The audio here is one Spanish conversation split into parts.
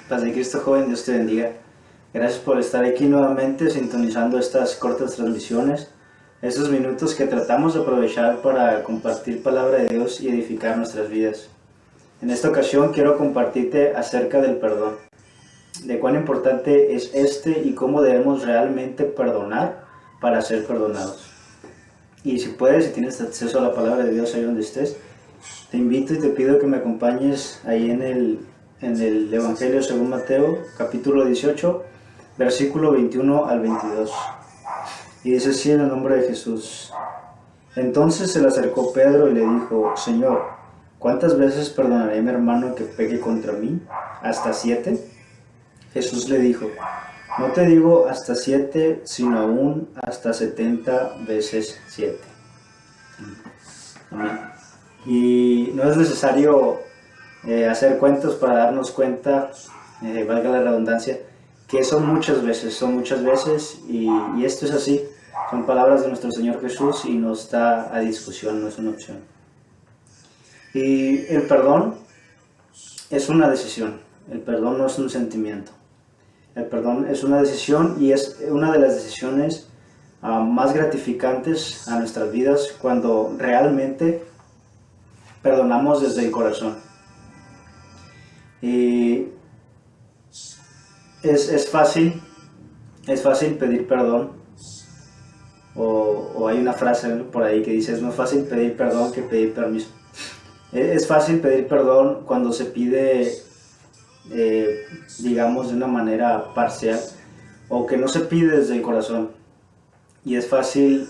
Paz de Cristo, joven, Dios te bendiga. Gracias por estar aquí nuevamente sintonizando estas cortas transmisiones, esos minutos que tratamos de aprovechar para compartir palabra de Dios y edificar nuestras vidas. En esta ocasión quiero compartirte acerca del perdón, de cuán importante es y cómo debemos realmente perdonar para ser perdonados. Y si puedes, si tienes acceso a la palabra de Dios ahí donde estés, te invito y te pido que me acompañes ahí en el Evangelio según Mateo, capítulo 18, versículo 21 al 22. Y dice así en el nombre de Jesús. Entonces se le acercó Pedro y le dijo: Señor, ¿cuántas veces perdonaré a mi hermano que peque contra mí? ¿Hasta 7? Jesús le dijo: no te digo hasta 7, sino aún hasta 70 veces 7. Amén. Y no es necesario hacer cuentos para darnos cuenta, valga la redundancia, que son muchas veces y esto es así. Son palabras de nuestro Señor Jesús y no está a discusión, no es una opción. Y el perdón es una decisión, el perdón no es un sentimiento. El perdón es una decisión y es una de las decisiones más gratificantes a nuestras vidas cuando realmente perdonamos desde el corazón. Y es fácil pedir perdón, o hay una frase por ahí que dice: es más fácil pedir perdón que pedir permiso. Es fácil pedir perdón cuando se pide, digamos, de una manera parcial, o que no se pide desde el corazón. Y es fácil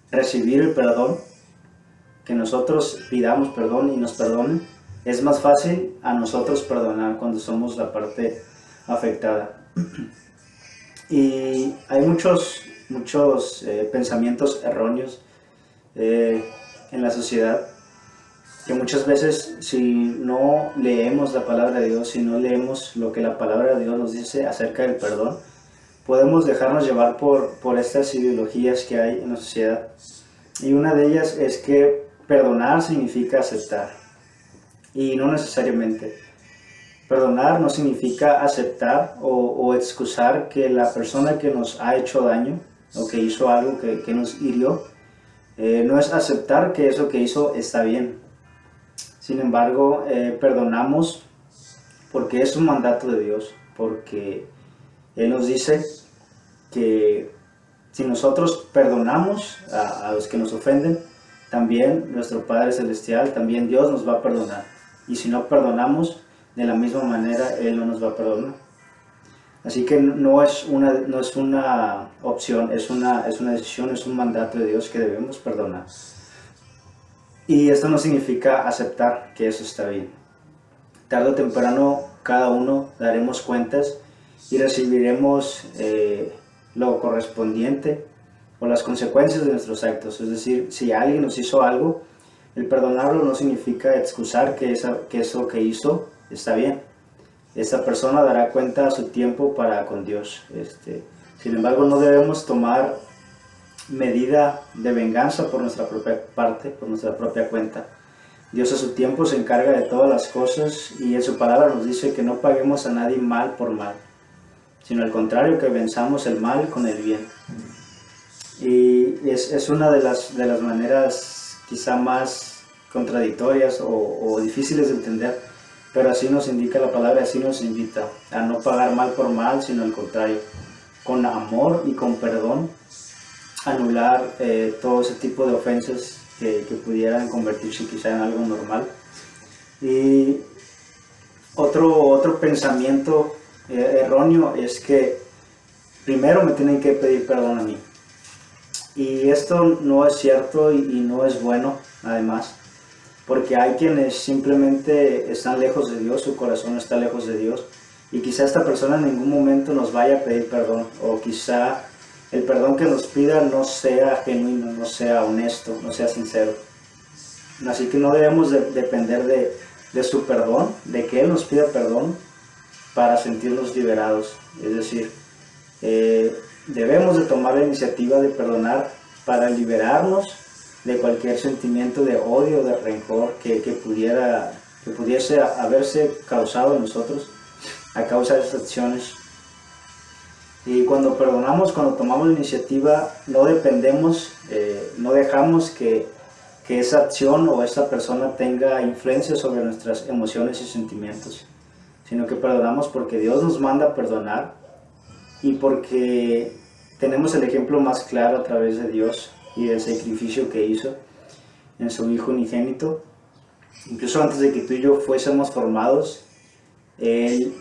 recibir el perdón, que nosotros pidamos perdón y nos perdonen. Es más fácil a nosotros perdonar cuando somos la parte afectada. Y hay muchos pensamientos erróneos en la sociedad, que muchas veces, si no leemos la palabra de Dios, si no leemos lo que la palabra de Dios nos dice acerca del perdón, podemos dejarnos llevar por estas ideologías que hay en la sociedad. Y una de ellas es que perdonar significa aceptar, y no necesariamente. Perdonar no significa aceptar o excusar que la persona que nos ha hecho daño o que hizo algo que nos hirió, no es aceptar que eso que hizo está bien. Sin embargo, perdonamos porque es un mandato de Dios, porque Él nos dice que si nosotros perdonamos a los que nos ofenden, también nuestro Padre Celestial, también Dios nos va a perdonar. Y si no perdonamos, de la misma manera Él no nos va a perdonar. Así que no es una opción, es una decisión, es un mandato de Dios que debemos perdonar. Y esto no significa aceptar que eso está bien. Tarde o temprano cada uno daremos cuentas y recibiremos lo correspondiente o las consecuencias de nuestros actos. Es decir, si alguien nos hizo algo, el perdonarlo no significa excusar que eso que hizo está bien. Esa persona dará cuenta a su tiempo para con Dios. Sin embargo, no debemos tomar medida de venganza por nuestra propia parte, por nuestra propia cuenta. Dios a su tiempo se encarga de todas las cosas y en su palabra nos dice que no paguemos a nadie mal por mal, sino al contrario, que venzamos el mal con el bien. Y es una de las maneras quizá más contradictorias o difíciles de entender, pero así nos indica la palabra, así nos invita a no pagar mal por mal, sino al contrario, con amor y con perdón, anular todo ese tipo de ofensas que pudieran convertirse quizá en algo normal. Y otro pensamiento erróneo es que primero me tienen que pedir perdón a mí. Y esto no es cierto y no es bueno, además, porque hay quienes simplemente están lejos de Dios, su corazón está lejos de Dios, y quizá esta persona en ningún momento nos vaya a pedir perdón, o quizá el perdón que nos pida no sea genuino, no sea honesto, no sea sincero. Así que no debemos depender de su perdón, de que Él nos pida perdón para sentirnos liberados. Es decir, debemos de tomar la iniciativa de perdonar para liberarnos de cualquier sentimiento de odio, de rencor que pudiese haberse causado en nosotros a causa de esas acciones. Y cuando perdonamos, cuando tomamos la iniciativa, no dependemos, no dejamos que esa acción o esa persona tenga influencia sobre nuestras emociones y sentimientos, sino que perdonamos porque Dios nos manda a perdonar y porque tenemos el ejemplo más claro a través de Dios y del sacrificio que hizo en su Hijo unigénito. Incluso antes de que tú y yo fuésemos formados, Él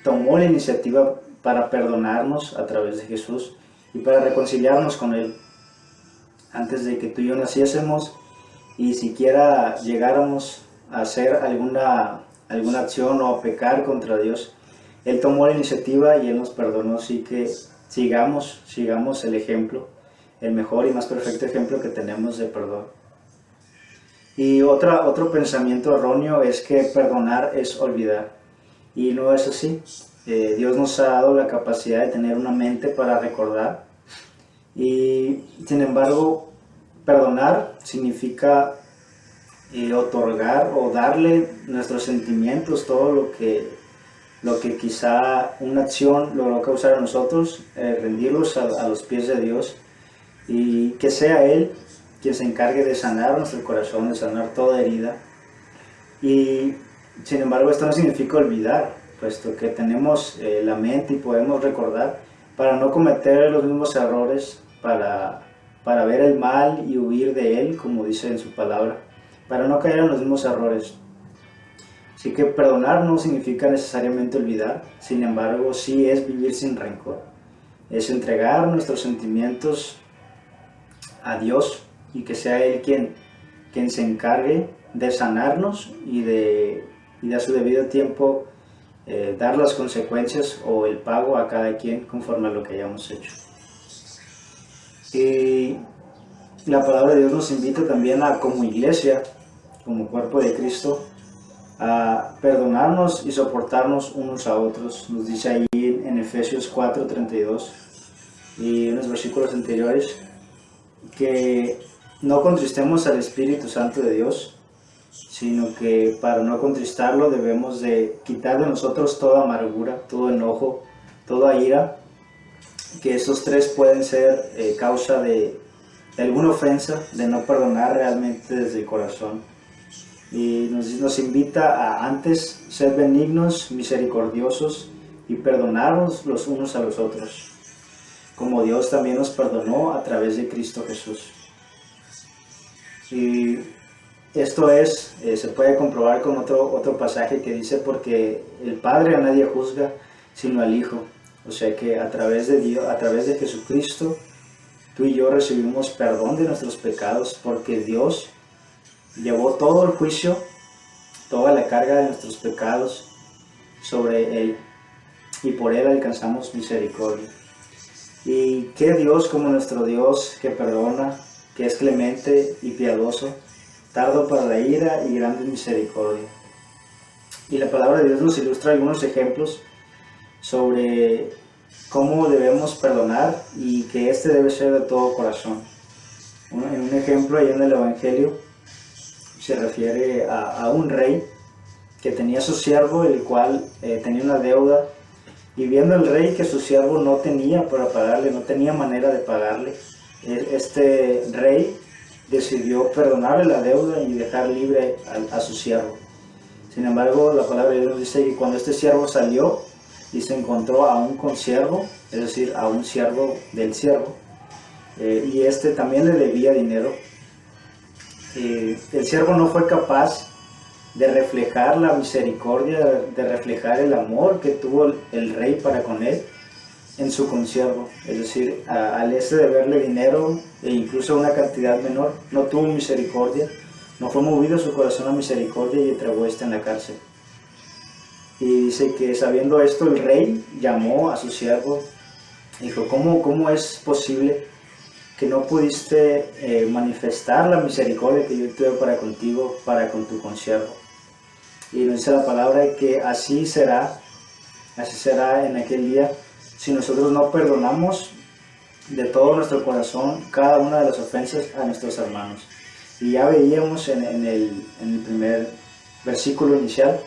tomó la iniciativa para perdonarnos a través de Jesús y para reconciliarnos con Él. Antes de que tú y yo naciésemos y siquiera llegáramos a hacer alguna acción o a pecar contra Dios, Él tomó la iniciativa y Él nos perdonó. Así que sigamos el ejemplo, el mejor y más perfecto ejemplo que tenemos de perdón. Y otro pensamiento erróneo es que perdonar es olvidar, y no es así. Dios nos ha dado la capacidad de tener una mente para recordar, y sin embargo perdonar significa otorgar o darle nuestros sentimientos, todo lo que quizá una acción logró causar a nosotros, rendirlos a los pies de Dios, y que sea Él quien se encargue de sanar nuestro corazón, de sanar toda herida. Y sin embargo esto no significa olvidar, puesto que tenemos la mente y podemos recordar para no cometer los mismos errores, para ver el mal y huir de él, como dice en su palabra, para no caer en los mismos errores. Así que perdonar no significa necesariamente olvidar, sin embargo sí es vivir sin rencor, es entregar nuestros sentimientos a Dios y que sea Él quien se encargue de sanarnos y a su debido tiempo dar las consecuencias o el pago a cada quien conforme a lo que hayamos hecho. Y la palabra de Dios nos invita también como iglesia, como cuerpo de Cristo, a perdonarnos y soportarnos unos a otros. Nos dice ahí en Efesios 4:32 y en los versículos anteriores que no contristemos al Espíritu Santo de Dios, sino que para no contristarlo debemos de quitar de nosotros toda amargura, todo enojo, toda ira, que estos tres pueden ser causa de alguna ofensa, de no perdonar realmente desde el corazón. Y nos invita a antes ser benignos, misericordiosos y perdonarnos los unos a los otros, como Dios también nos perdonó a través de Cristo Jesús. Y esto se puede comprobar con otro pasaje que dice: porque el Padre a nadie juzga sino al Hijo. O sea que a través de Dios, a través de Jesucristo, tú y yo recibimos perdón de nuestros pecados, porque Dios llevó todo el juicio, toda la carga de nuestros pecados sobre Él, y por Él alcanzamos misericordia. Y qué Dios como nuestro Dios, que perdona, que es clemente y piadoso, tardo para la ira y grande misericordia. Y la palabra de Dios nos ilustra algunos ejemplos sobre cómo debemos perdonar y que este debe ser de todo corazón. En un ejemplo ahí en el Evangelio se refiere a un rey que tenía su siervo, el cual tenía una deuda, y viendo el rey que su siervo no tenía para pagarle, no tenía manera de pagarle, este rey decidió perdonarle la deuda y dejar libre a su siervo. Sin embargo, la palabra de Dios dice que cuando este siervo salió y se encontró a un consiervo, es decir, a un siervo del siervo, y este también le debía dinero, el siervo no fue capaz de reflejar la misericordia, de reflejar el amor que tuvo el rey para con él en su consiervo. Es decir, al deberle dinero e incluso una cantidad menor, no tuvo misericordia, no fue movido su corazón a misericordia y entregó en la cárcel. Y dice que sabiendo esto, el rey llamó a su siervo y dijo: ¿Cómo es posible que no pudiste manifestar la misericordia que yo tuve para contigo, para con tu consiervo? Y nos dice la palabra que así será en aquel día, si nosotros no perdonamos de todo nuestro corazón cada una de las ofensas a nuestros hermanos. Y ya veíamos en el primer versículo inicial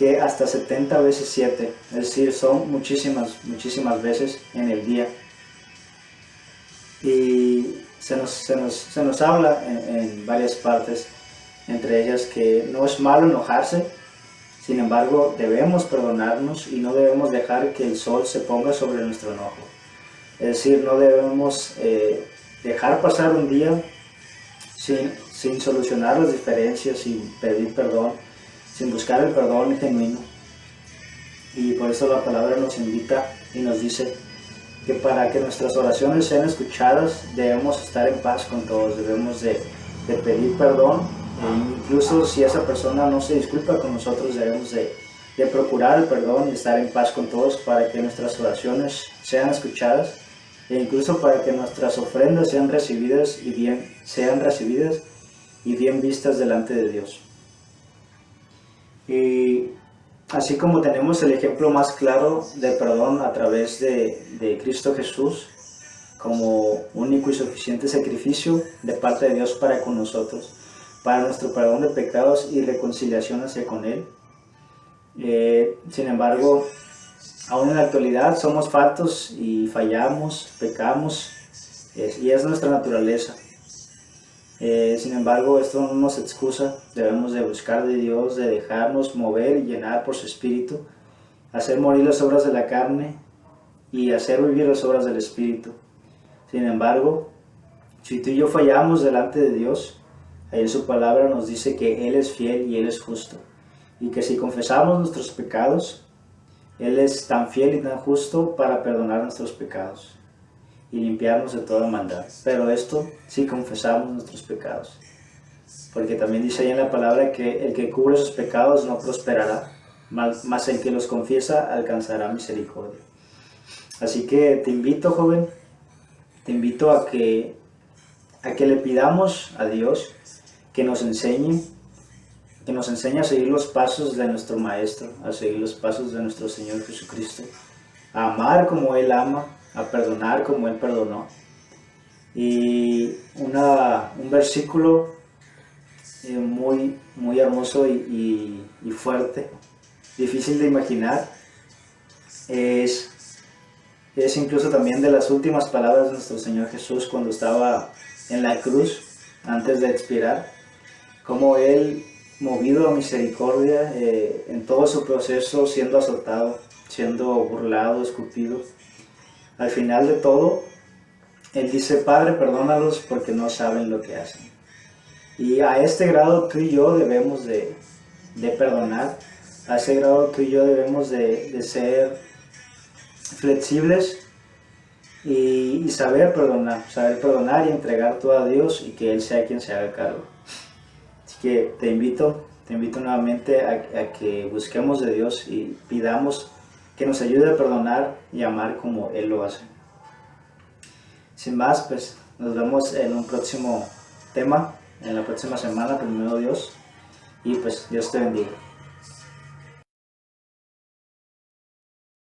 que hasta 70 veces 7, es decir, son muchísimas veces en el día. Y se nos habla en varias partes, entre ellas que no es malo enojarse, sin embargo debemos perdonarnos y no debemos dejar que el sol se ponga sobre nuestro enojo. Es decir, no debemos dejar pasar un día sin solucionar las diferencias, sin pedir perdón, sin buscar el perdón genuino. Y por eso la palabra nos invita y nos dice que para que nuestras oraciones sean escuchadas debemos estar en paz con todos, debemos de pedir perdón, e incluso si esa persona no se disculpa con nosotros debemos de procurar el perdón y estar en paz con todos para que nuestras oraciones sean escuchadas e incluso para que nuestras ofrendas sean recibidas y bien vistas delante de Dios. Y así como tenemos el ejemplo más claro de perdón a través de Cristo Jesús, como único y suficiente sacrificio de parte de Dios para con nosotros, para nuestro perdón de pecados y reconciliación hacia con Él. Sin embargo, aún en la actualidad somos faltos y fallamos, pecamos, y es nuestra naturaleza. Sin embargo, esto no nos excusa, debemos de buscar de Dios, de dejarnos mover y llenar por su Espíritu, hacer morir las obras de la carne y hacer vivir las obras del Espíritu. Sin embargo, si tú y yo fallamos delante de Dios, ahí en su palabra nos dice que Él es fiel y Él es justo, y que si confesamos nuestros pecados, Él es tan fiel y tan justo para perdonar nuestros pecados y limpiarnos de toda maldad. Pero esto si confesamos nuestros pecados, porque también dice ahí en la palabra que el que cubre sus pecados no prosperará, mas el que los confiesa alcanzará misericordia. Así que te invito, joven, te invito a que le pidamos a Dios que nos enseñe a seguir los pasos de nuestro Maestro, a seguir los pasos de nuestro Señor Jesucristo, a amar como Él ama, a perdonar como Él perdonó. Y un versículo muy hermoso y fuerte, difícil de imaginar, es incluso también de las últimas palabras de nuestro Señor Jesús cuando estaba en la cruz, antes de expirar, como Él, movido a misericordia, en todo su proceso, siendo azotado, siendo burlado, escupido, al final de todo, Él dice: Padre, perdónalos porque no saben lo que hacen. Y a este grado tú y yo debemos de perdonar, a ese grado tú y yo debemos de ser flexibles y saber perdonar y entregar todo a Dios y que Él sea quien se haga cargo. Así que te invito nuevamente a que busquemos de Dios y pidamos que nos ayude a perdonar y amar como Él lo hace. Sin más, pues nos vemos en un próximo tema, en la próxima semana, primero Dios, y pues Dios te bendiga.